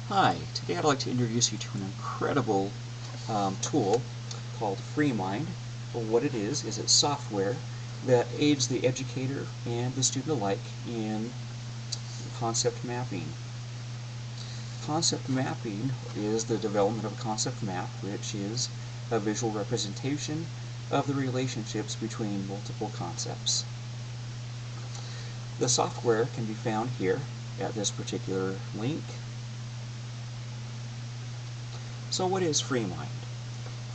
Hi, today I'd like to introduce you to an incredible tool called FreeMind. Well, what it is it's software that aids the educator and the student alike in concept mapping. Concept mapping is the development of a concept map, which is a visual representation of the relationships between multiple concepts. The software can be found here at this particular link. So what is FreeMind?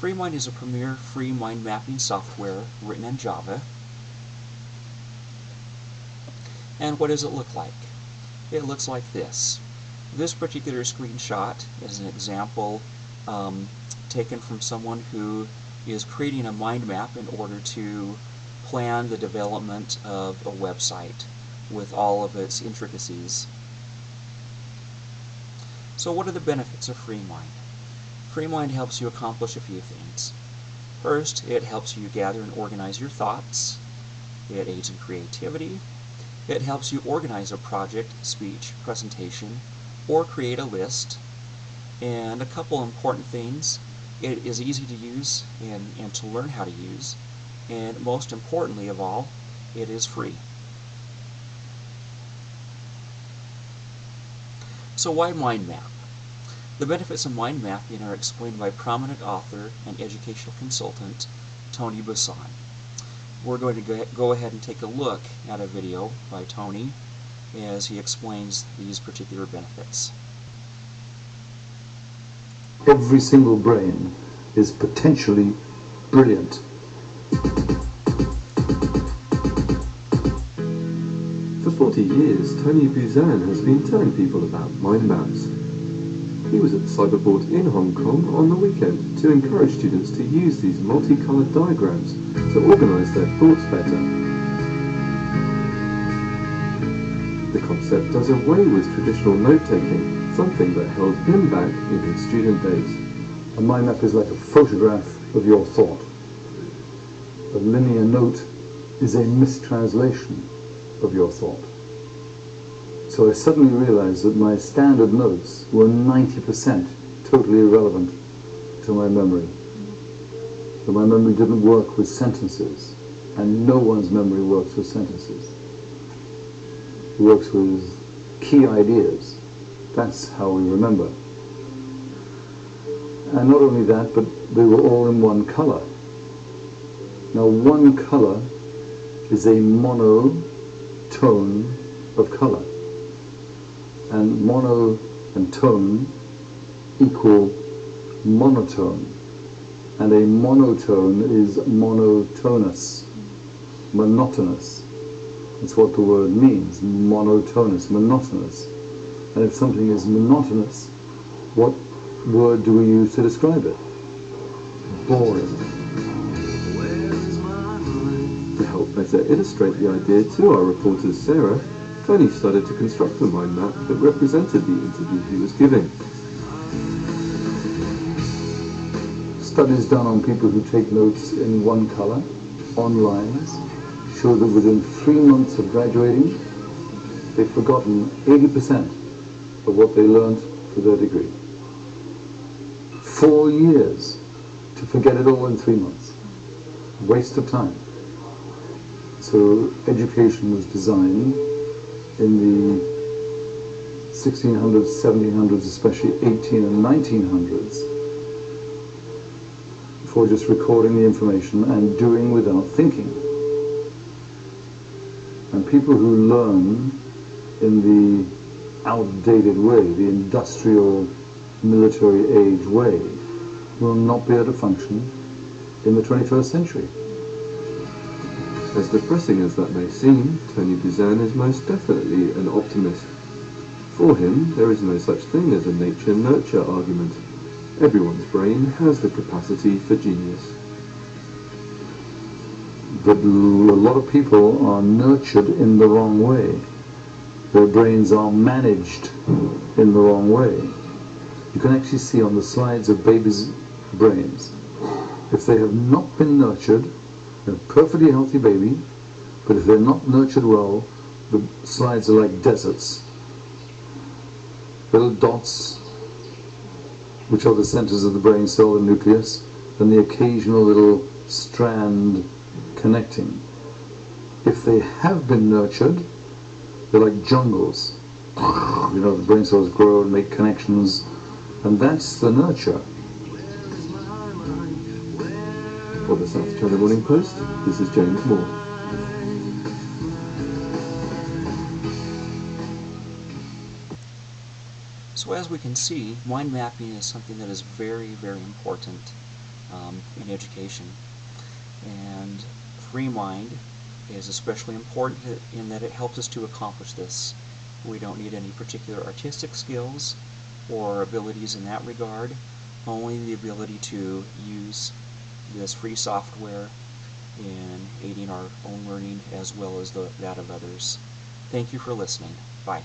FreeMind is a premier free mind mapping software written in Java. And what does it look like? It looks like this. This particular screenshot is an example taken from someone who is creating a mind map in order to plan the development of a website with all of its intricacies. So what are the benefits of FreeMind? FreeMind helps you accomplish a few things. First, it helps you gather and organize your thoughts. It aids in creativity. It helps you organize a project, speech, presentation, or create a list. And a couple important things, it is easy to use and to learn how to use. And most importantly of all, it is free. So why mind map? The benefits of mind mapping are explained by prominent author and educational consultant Tony Bassan. We're going to go ahead and take a look at a video by Tony as he explains these particular benefits. Every single brain is potentially brilliant. For 40 years, Tony Buzan has been telling people about mind maps. He was at the Cyberport in Hong Kong on the weekend to encourage students to use these multicolored diagrams to organize their thoughts better. The concept does away with traditional note-taking, something that held him back in his student days. A mind map is like a photograph of your thought. A linear note is a mistranslation of your thought. So I suddenly realized that my standard notes were 90% totally irrelevant to my memory. So my memory didn't work with sentences, and no one's memory works with sentences. It works with key ideas. That's how we remember. And not only that, but they were all in one color. Now, one color is a monotone of color. And mono and tone equal monotone. And a monotone is monotonous, monotonous. That's what the word means, monotonous, monotonous. And if something is monotonous, what word do we use to describe it? Boring. To help better illustrate the idea to our reporter Sarah, Tony started to construct a mind map that represented the interview he was giving. Studies done on people who take notes in one color, on lines, show that within 3 months of graduating, they've forgotten 80% of what they learned for their degree. 4 years to forget it all in 3 months. Waste of time. So education was designed in the 1600s, 1700s, especially 18 and 1900s, for just recording the information and doing without thinking. And people who learn in the outdated way, the industrial military age way, will not be able to function in the 21st century. As depressing as that may seem, Tony Buzan is most definitely an optimist. For him, there is no such thing as a nature-nurture argument. Everyone's brain has the capacity for genius. But a lot of people are nurtured in the wrong way. Their brains are managed in the wrong way. You can actually see on the slides of babies' brains, if they have not been nurtured, a perfectly healthy baby, but if they're not nurtured well, the slides are like deserts. Little dots which are the centers of the brain cell, the nucleus, and the occasional little strand connecting. If they have been nurtured, they're like jungles. The brain cells grow and make connections, and that's the nurture. For the South China Morning Post, this is James Moore. So as we can see, mind mapping is something that is very, very important in education. And FreeMind is especially important in that it helps us to accomplish this. We don't need any particular artistic skills or abilities in that regard, only the ability to use this free software in aiding our own learning as well as that of others. Thank you for listening. Bye.